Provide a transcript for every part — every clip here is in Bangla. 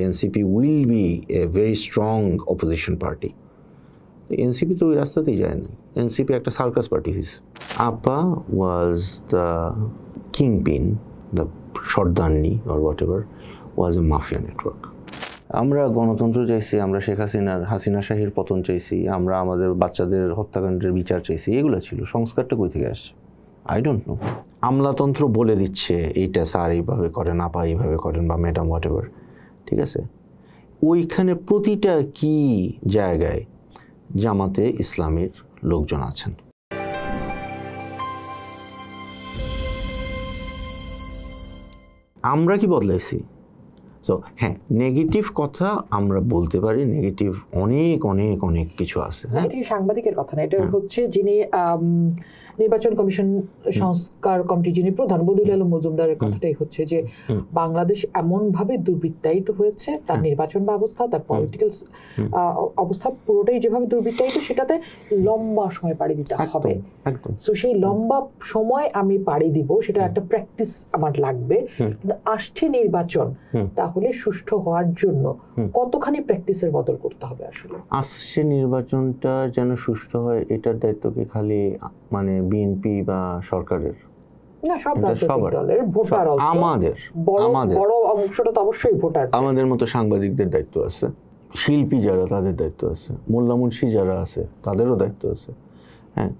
NCP will B a very strong opposition party. NCP তো ওই রাস্তাতেই যায় না, এনসিপি একটা সার্কাস পার্টি হয়েছে। আপা ওয়াজ দ্য কিংপিন, দ্য সর্দারনি or whatever was a mafia network. আমরা গণতন্ত্র চাইছি, আমরা শেখ হাসিনা শাহীর পতন চাইছি, আমরা আমাদের বাচ্চাদের হত্যাকাণ্ডের বিচার চাইছি, এগুলো ছিল। সংস্কারটা কই থেকে আসছে? I don't know. আমলাতন্ত্র বলে দিচ্ছে এইটা স্যার এইভাবে করেন, আপা এইভাবে করেন, বা ম্যাডাম হোয়াট এভার, ঠিক আছে? ওইখানে প্রতিটা কি জায়গায় জামাতে ইসলামের লোকজন আছেন। আমরা কি বদলাইছি? সো হ্যাঁ, নেগেটিভ কথা আমরা বলতে পারি, নেগেটিভ অনেক অনেক অনেক কিছু আছে। এটা সাংবাদিকের কথা না, এটা হচ্ছে যিনি নির্বাচন কমিশন সংস্কার কমিটি যিনি প্রধান বদিউল আলম মজুমদারের কথাটাই হচ্ছে যে বাংলাদেশ এমনভাবে দুর্বৃত্তায়িত হয়েছে, তার নির্বাচন ব্যবস্থা, তার পলিটিক্যাল অবস্থা পুরোটাই যেভাবে দুর্বৃত্তায়িত, সেটাতে লম্বা সময় পাড়ি দিতে হবে। তো সেই লম্বা সময় আমি পাড়ি দিব, সেটা একটা প্র্যাকটিস আমার লাগবে। কিন্তু আসছে নির্বাচন, তাহলে সুষ্ঠু হওয়ার জন্য কতখানি প্র্যাকটিসের বদল করতে হবে? আসলে আসছে নির্বাচনটা যেন সুষ্ঠু হয়, এটার দায়িত্ব কি খালি মানে বিএনপি বা সরকারের? না, সব রাজনৈতিক দলের, ভোটার, আমাদের বড় অংশটা তো অবশ্যই ভোটার। আমাদের মতো সাংবাদিকদের দায়িত্ব আছে, শিল্পী যারা তাদের দায়িত্ব আছে, মোল্লা মুন্সি যারা আছে তাদেরও দায়িত্ব আছে। হ্যাঁ,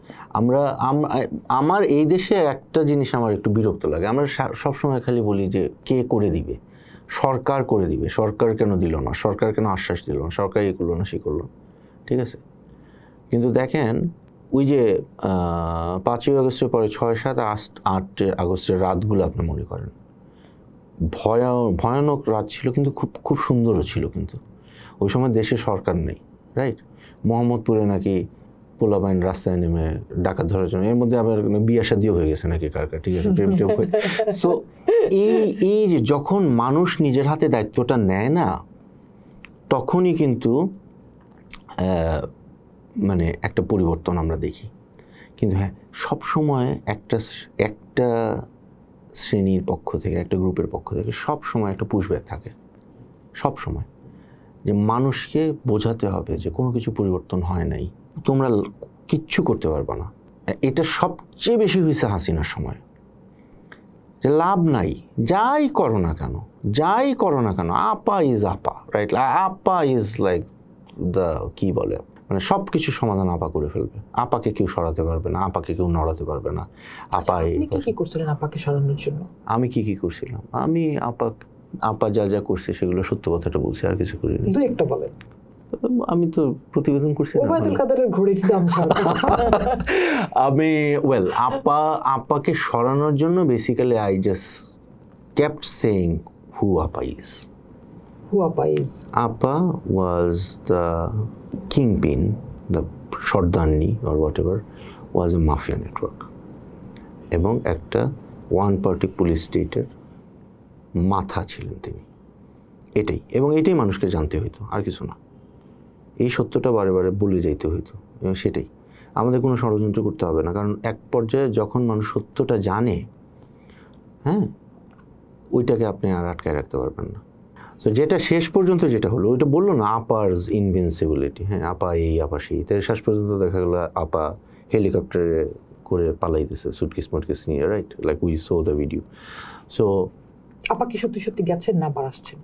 আমার এই দেশে একটা জিনিস আমার একটু বিরক্ত লাগে, আমরা সবসময় খালি বলি যে কে করে দিবে, সরকার করে দিবে, সরকার কেন দিল না, সরকার কেন আশ্বাস দিল না, সরকার এ করলো না সে করলো, ঠিক আছে? কিন্তু দেখেন ওই যে 5ই আগস্টের পরে 6, 7, 8 আগস্টের রাতগুলো আপনি মনে করেন, ভয়ানক রাত ছিল, কিন্তু খুব সুন্দরও ছিল। কিন্তু ওই সময় দেশে সরকার নেই, রাইট? মোহাম্মদপুরে নাকি পোলাপাইন রাস্তায় নেমে ডাকাত ধরার জন্য, এর মধ্যে আবার বিয়ে শাদিও হয়ে গেছে নাকি কার, ঠিক আছে? সো এই যে যখন মানুষ নিজের হাতে দায়িত্বটা নেয় না, তখনই কিন্তু মানে একটা পরিবর্তন আমরা দেখি। কিন্তু হ্যাঁ, সবসময় একটা শ্রেণীর পক্ষ থেকে, একটা গ্রুপের পক্ষ থেকে সবসময় একটা পুশব্যাক থাকে, সবসময়, যে মানুষকে বোঝাতে হবে যে কোনো কিছু পরিবর্তন হয় নাই, তোমরা কিচ্ছু করতে পারবে না। এটা সবচেয়ে বেশি হয়েছে হাসিনার সময়, যে লাভ নাই, যাই করো না কেন, আপা ইজ আপা, রাইট? আপা ইজ লাইক দ্য, কি বলে, মানে সব কিছু সমাধান আপা করে ফেলবে, আপাকে কেউ সরাতে পারবে না, আপাকে কেউ নড়াতে পারবে না। কি করছিলেন আপাকে সরানোর জন্য? আমি কি করছিলাম? আমি আপা যা করছে সেগুলো সত্য কথাটা বলছি, আর কিছু করিনি। দুই একটা বলেন। আমি তো প্রতিবেদন করছি। ওবায়দুল কাদেরের ঘড়ির দাম আমি আপাকে সরানোর জন্য basically I just kept saying who Appa is. Appa was the kingpin, the Sardarni or whatever was a mafia network, এবং একটা ওয়ান পার্টি পুলিশ স্টেটের মাথা ছিলেন তিনি। এটাই, এবং এটাই মানুষকে জানতে হইতো, আর কিছু না। এই সত্যটা বারে বারে বলে যাইতে হইতো, এবং সেটাই। আমাদের কোনো ষড়যন্ত্র করতে হবে না, কারণ এক পর্যায়ে যখন মানুষ সত্যটা জানে, হ্যাঁ, ওইটাকে আপনি আর আটকায় রাখতে পারবেন না। সো যেটা শেষ পর্যন্ত যেটা হলো, ওইটা বললো না আপারস ইনভিনসিবিলিটি, হ্যাঁ, আপা এই আপা সেই, তাই শেষ পর্যন্ত দেখা গেলো আপা হেলিকপ্টারে করে পালাইতেছে সুটকেস নিয়ে, right? Like we so the video. So আপা কি সত্যি গেছেন না আবার আসছেন?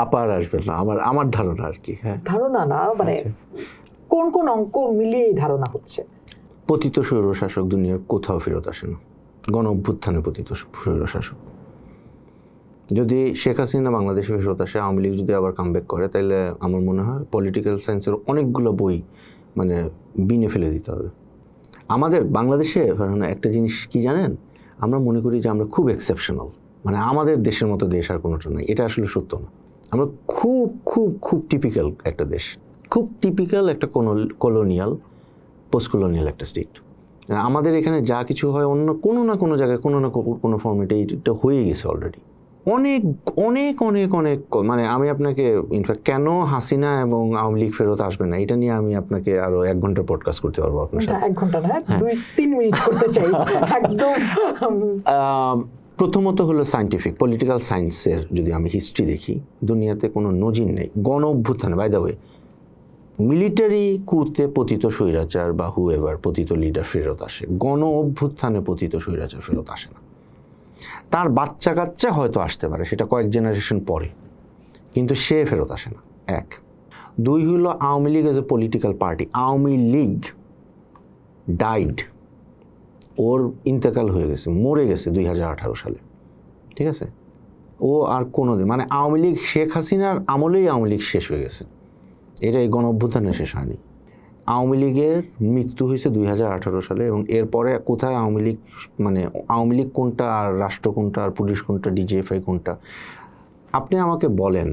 আপা আর আসবেন না, আমার ধারণা আর কি। হ্যাঁ, ধারণা না, মানে কোন অঙ্ক মিলিয়ে এই ধারণা হচ্ছে। পতিত স্বৈরশাসক দুনিয়ার কোথাও ফেরত আসে না। গণ অভ্যুত্থানে পতিত স্বৈরশাসক, যদি শেখ হাসিনা বাংলাদেশে ফেরত আসে, আওয়ামী লীগ যদি আবার কামব্যাক করে, তাহলে আমার মনে হয় পলিটিক্যাল সায়েন্সের অনেকগুলো বই মানে বিনে ফেলে দিতে হবে। আমাদের বাংলাদেশে একটা জিনিস কি জানেন, আমরা মনে করি যে আমরা খুব এক্সেপশনাল, মানে আমাদের দেশের মতো দেশ আর কোনোটা নাই। এটা আসলে সত্য না। আমরা খুব খুব খুব টিপিক্যাল একটা দেশ, খুব টিপিক্যাল একটা কলোনিয়াল, পোস্ট কলোনিয়াল একটা স্টেট। আমাদের এখানে যা কিছু হয় অন্য কোনো না কোনো জায়গায় কোনো না কোনো ফর্মেটে এটা হয়ে গেছে অলরেডি। অনেক অনেক অনেক অনেক মানে আমি আপনাকে ইনফ্যাক্ট কেন হাসিনা এবং আওয়ামী লীগ ফেরত আসবে না এটা নিয়ে আমি আপনাকে আরো 1 ঘন্টা পডকাস্ট করতে পারবো আপনার সাথে। 1 ঘন্টা না, 2-3 মিনিট করতে চাই একদম। প্রথমত হলো সায়েন্টিফিক পলিটিক্যাল সায়েন্সের যদি আমি হিস্ট্রি দেখি, দুনিয়াতে কোনো নজির নেই গণ অভ্যুত্থানে, বাই দ্য ওয়ে মিলিটারি কুতে পতিত স্বৈরাচার বা হুএভার পতিত লিডার ফেরত আসে, গণ অভ্যুত্থানে পতিত স্বৈরাচার ফেরত আসে না। তার বাচ্চা কাচ্চা হয়তো আসতে পারে, সেটা কয়েক জেনারেশন পরে, কিন্তু সে ফেরত আসে না। এক। দুই হলো Awami League as a political party, Awami League died, ওর ইন্তেকাল হয়ে গেছে, মরে গেছে 2018 সালে, ঠিক আছে? ও আর কোনো দিন মানে আওয়ামী লীগ শেখ হাসিনার আমলেই আওয়ামী লীগ শেষ হয়ে গেছে, এটা এই গণ অভ্যুত্থানে শেষ হয়নি। আওয়ামী লীগের মৃত্যু হয়েছে 2018 সালে, এবং এরপরে কোথায় আওয়ামী লীগ মানে আওয়ামী লীগ কোনটা আর রাষ্ট্র কোনটা আর পুলিশ কোনটা ডিজিএফআই কোনটা, আপনি আমাকে বলেন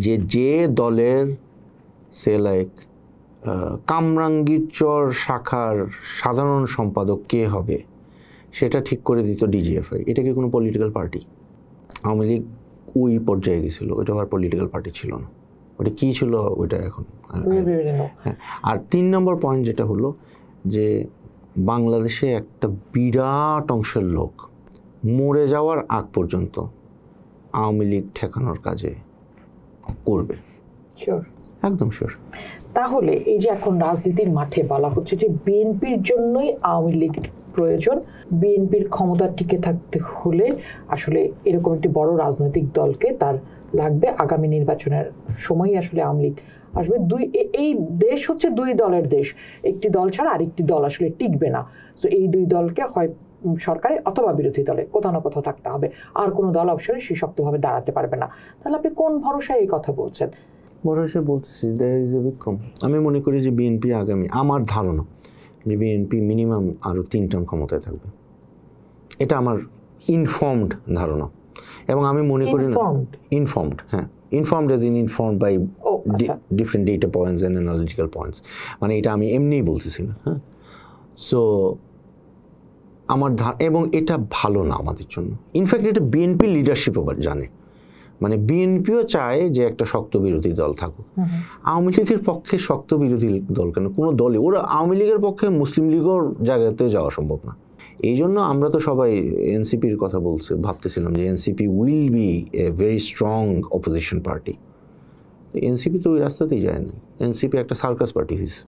যে যে দলের সে লাইক কামরাঙ্গীরচর শাখার সাধারণ সম্পাদক কে হবে সেটা ঠিক করে দিত ডিজিএফআই, এটা কি কোনো পলিটিক্যাল পার্টি? আওয়ামী লীগ ওই পর্যায়ে গেছিলো, ওইটা আর পলিটিক্যাল পার্টি ছিল না, ওটা কী ছিল ওইটা এখন। হ্যাঁ, আর 3 নম্বর পয়েন্ট যেটা হলো যে বাংলাদেশে একটা বিরাট অংশের লোক মরে যাওয়ার আগ পর্যন্ত আওয়ামী লীগ ঠেকানোর কাজে করবে, শিওর, একদম শিওর। তাহলে এই যে এখন রাজনীতির মাঠে বলা হচ্ছে যে বিএনপির জন্যই আওয়ামী লীগ প্রয়োজন, বিএনপির ক্ষমতা টিকে থাকতে হলে আসলে এরকম একটি বড় রাজনৈতিক দলকে তার লাগবে, আগামী নির্বাচনের সময় আসলে আওয়ামী লীগ আসবে। এই দেশ হচ্ছে দুই দলের দেশ, একটি দল ছাড়া আরেকটি দল আসলে টিকবে না। তো এই দুই দলকে হয় সরকারে অথবা বিরোধী দলে কোথাও না কোথাও থাকতে হবে, আর কোনো দল অবশ্যই শক্তভাবে দাঁড়াতে পারবে না। তাহলে আপনি কোন ভরসায় এই কথা বলছেন? ভরসা বলতেছি দেয়ার ইজ এ বিগ কম। আমি মনে করি যে বিএনপি আগামী, আমার ধারণা যে বিএনপি মিনিমাম আরও 3 টার্ম ক্ষমতায় থাকবে, এটা আমার ইনফর্মড ধারণা। এবং আমি মনে করি না ইনফর্মড, হ্যাঁ informed as informed by different data points and analytical points, মানে এটা আমি এমনিই বলতেছি না। হ্যাঁ, সো আমার এবং এটা ভালো না আমাদের জন্য। ইনফ্যাক্ট এটা বিএনপি লিডারশিপও জানে, মানে বিএনপিও চায় যে একটা শক্ত বিরোধী দল থাকুক। আওয়ামী লীগের পক্ষে শক্ত বিরোধী দল কেন, কোনো দলই, ওরা আওয়ামী লীগের পক্ষে মুসলিম লীগের জায়গাতেও যাওয়া সম্ভব না। এই জন্য আমরা তো সবাই এনসিপির কথা ভাবতেছিলাম যে NCP will B a very strong opposition party. NCP তো ওই রাস্তাতেই যায় না, এনসিপি একটা সার্কাস পার্টি হয়েছে।